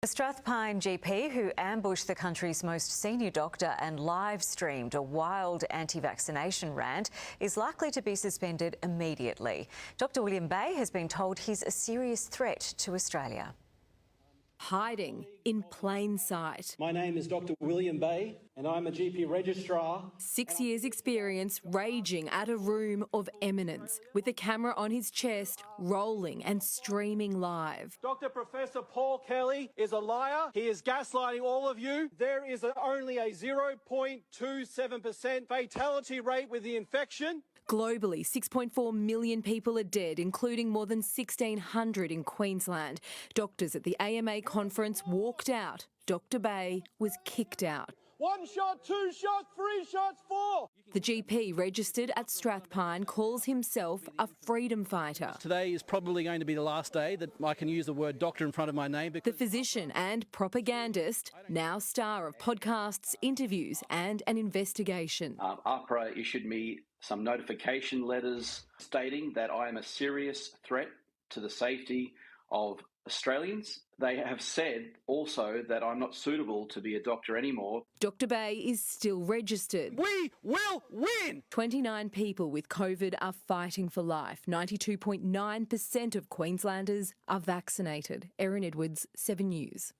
A Strathpine GP who ambushed the country's most senior doctor and live-streamed a wild anti-vaccination rant is likely to be suspended immediately. Dr William Bay has been told he's a serious threat to Australia. Hiding in plain sight. My name is Dr William Bay and I'm a GP registrar. 6 years experience raging at a room of eminence with a camera on his chest, rolling and streaming live. Dr Professor Paul Kelly is a liar. He is gaslighting all of you. There is only a 0.27% fatality rate with the infection. Globally, 6.4 million people are dead, including more than 1,600 in Queensland. Doctors at the AMA conference walked out. Dr Bay was kicked out. 1 shot, 2 shots, 3 shots, 4. The GP registered at Strathpine calls himself a freedom fighter. Today is probably going to be the last day that I can use the word doctor in front of my name. The physician and propagandist, now star of podcasts, interviews and an investigation. AHPRA issued me some notification letters stating that I am a serious threat to the safety of Australians. They have said also that I'm not suitable to be a doctor anymore. Dr Bay is still registered. We will win! 29 people with COVID are fighting for life. 92.9% of Queenslanders are vaccinated. Erin Edwards, 7 News.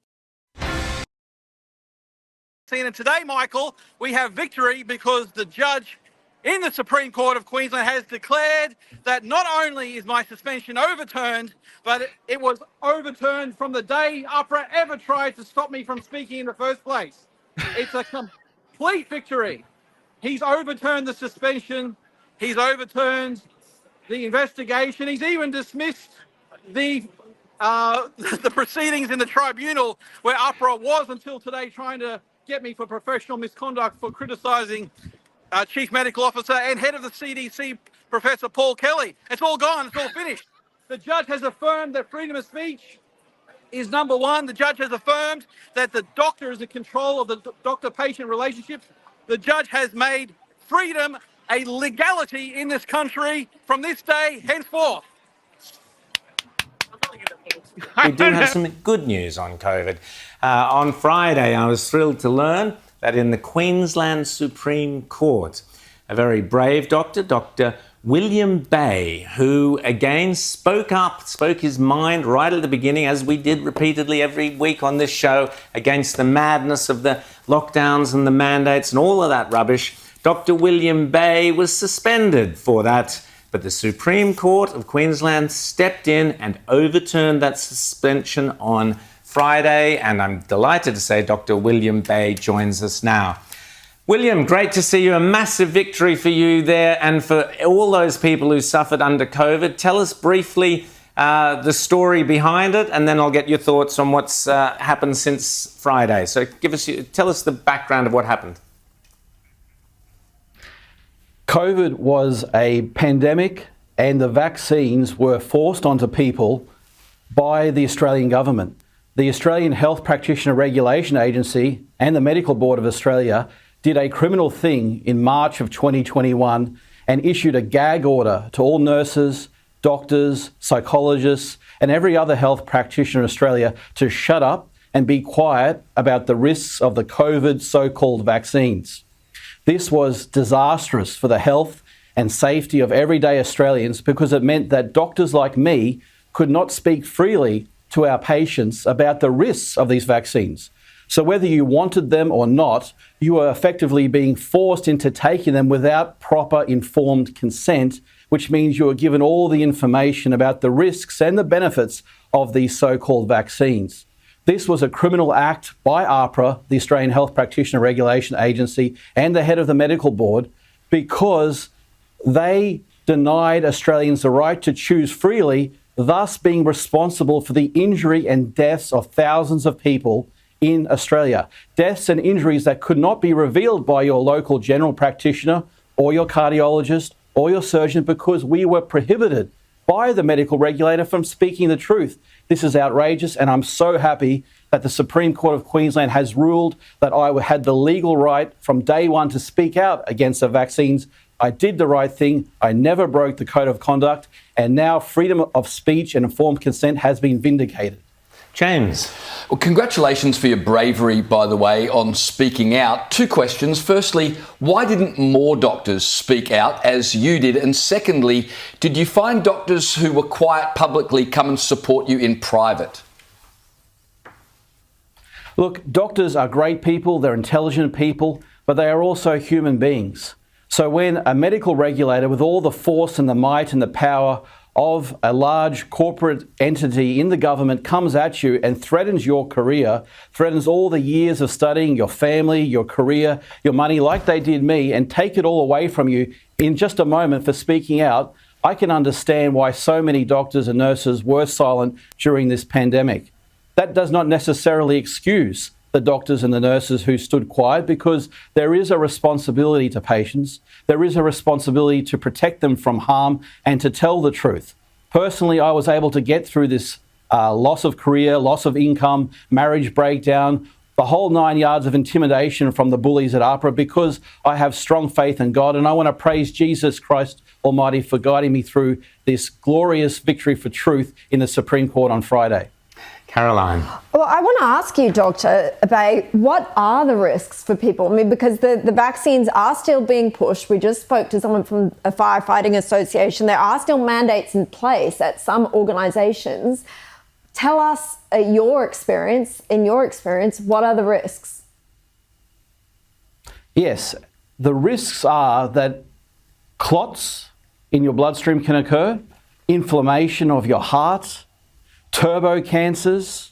And today, Michael, we have victory because the judge in the Supreme Court of Queensland has declared that not only is my suspension overturned, but it was overturned from the day AHPRA ever tried to stop me from speaking in the first place. It's a complete victory. He's overturned the suspension. He's overturned the investigation. He's even dismissed the proceedings in the tribunal where AHPRA was until today trying to get me for professional misconduct for criticising Chief Medical Officer and Head of the CDC, Professor Paul Kelly. It's all gone. It's all finished. The judge has affirmed that freedom of speech is number one. The judge has affirmed that the doctor is in control of the doctor-patient relationships. The judge has made freedom a legality in this country from this day henceforth. We do have some good news on COVID. On Friday, I was thrilled to learn that in the Queensland Supreme Court, a very brave doctor, Dr William Bay, who again spoke his mind right at the beginning, as we did repeatedly every week on this show, against the madness of the lockdowns and the mandates and all of that rubbish. Dr William Bay was suspended for that, but the Supreme Court of Queensland stepped in and overturned that suspension on Friday, and I'm delighted to say Dr William Bay joins us now. William, great to see you. A massive victory for you there and for all those people who suffered under COVID. Tell us briefly the story behind it, and then I'll get your thoughts on what's happened since Friday. So tell us the background of what happened. COVID was a pandemic, and the vaccines were forced onto people by the Australian government. The Australian Health Practitioner Regulation Agency and the Medical Board of Australia did a criminal thing in March of 2021 and issued a gag order to all nurses, doctors, psychologists and every other health practitioner in Australia to shut up and be quiet about the risks of the COVID so-called vaccines. This was disastrous for the health and safety of everyday Australians because it meant that doctors like me could not speak freely to our patients about the risks of these vaccines. So whether you wanted them or not, you were effectively being forced into taking them without proper informed consent, which means you were given all the information about the risks and the benefits of these so-called vaccines. This was a criminal act by AHPRA, the Australian Health Practitioner Regulation Agency, and the head of the Medical Board, because they denied Australians the right to choose freely, thus being responsible for the injury and deaths of thousands of people in Australia. Deaths and injuries that could not be revealed by your local general practitioner or your cardiologist or your surgeon because we were prohibited by the medical regulator from speaking the truth. This is outrageous, and I'm so happy that the Supreme Court of Queensland has ruled that I had the legal right from day one to speak out against the vaccines. I did the right thing. I never broke the code of conduct, and now freedom of speech and informed consent has been vindicated. James. Well, congratulations for your bravery, by the way, on speaking out. 2 questions. Firstly, why didn't more doctors speak out as you did? And secondly, did you find doctors who were quiet publicly come and support you in private? Look, doctors are great people, they're intelligent people, but they are also human beings. So when a medical regulator with all the force and the might and the power of a large corporate entity in the government comes at you and threatens your career, threatens all the years of studying, your family, your career, your money, like they did me, and take it all away from you in just a moment for speaking out, I can understand why so many doctors and nurses were silent during this pandemic. That does not necessarily excuse the doctors and the nurses who stood quiet, because there is a responsibility to patients. There is a responsibility to protect them from harm and to tell the truth. Personally, I was able to get through this loss of career, loss of income, marriage breakdown, the whole 9 yards of intimidation from the bullies at AHPRA, because I have strong faith in God, and I want to praise Jesus Christ Almighty for guiding me through this glorious victory for truth in the Supreme Court on Friday. Caroline. Well, I want to ask you, Dr. Bay, what are the risks for people? I mean, because the vaccines are still being pushed. We just spoke to someone from a firefighting association. There are still mandates in place at some organisations. Tell us in your experience, what are the risks? Yes, the risks are that clots in your bloodstream can occur, inflammation of your heart, turbo cancers,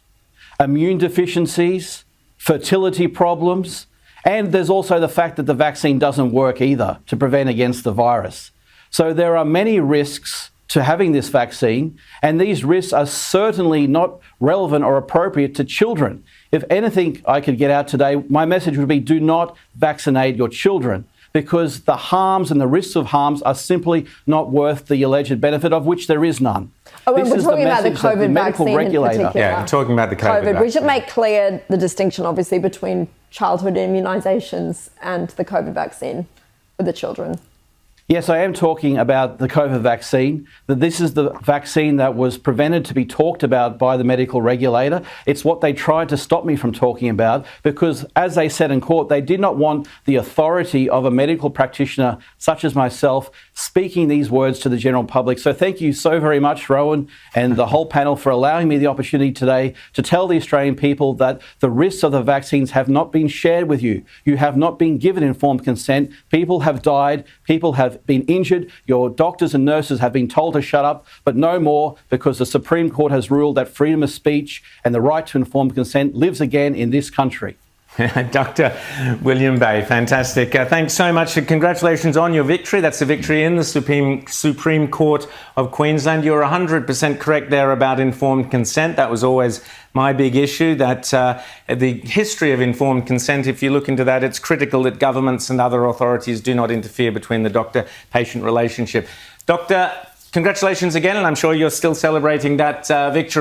immune deficiencies, fertility problems, and there's also the fact that the vaccine doesn't work either to prevent against the virus. So there are many risks to having this vaccine, and these risks are certainly not relevant or appropriate to children. If anything I could get out today, my message would be do not vaccinate your children, because the harms and the risks of harms are simply not worth the alleged benefit, of which there is none. Oh, and we're talking about the COVID vaccine in particular. Yeah, I'm talking about the COVID vaccine. We should make clear the distinction, obviously, between childhood immunisations and the COVID vaccine for the children. Yes, I am talking about the COVID vaccine, that this is the vaccine that was prevented to be talked about by the medical regulator. It's what they tried to stop me from talking about, because as they said in court, they did not want the authority of a medical practitioner such as myself speaking these words to the general public. So thank you so very much, Rowan, and the whole panel for allowing me the opportunity today to tell the Australian people that the risks of the vaccines have not been shared with you. You have not been given informed consent. People have died. People have been injured. Your doctors and nurses have been told to shut up, but no more, because the Supreme Court has ruled that freedom of speech and the right to informed consent lives again in this country. Dr. William Bay, fantastic. Thanks so much. Congratulations on your victory. That's a victory in the Supreme Court of Queensland. You're 100% correct there about informed consent. That was always my big issue, that the history of informed consent, if you look into that, it's critical that governments and other authorities do not interfere between the doctor-patient relationship. Doctor, congratulations again, and I'm sure you're still celebrating that victory.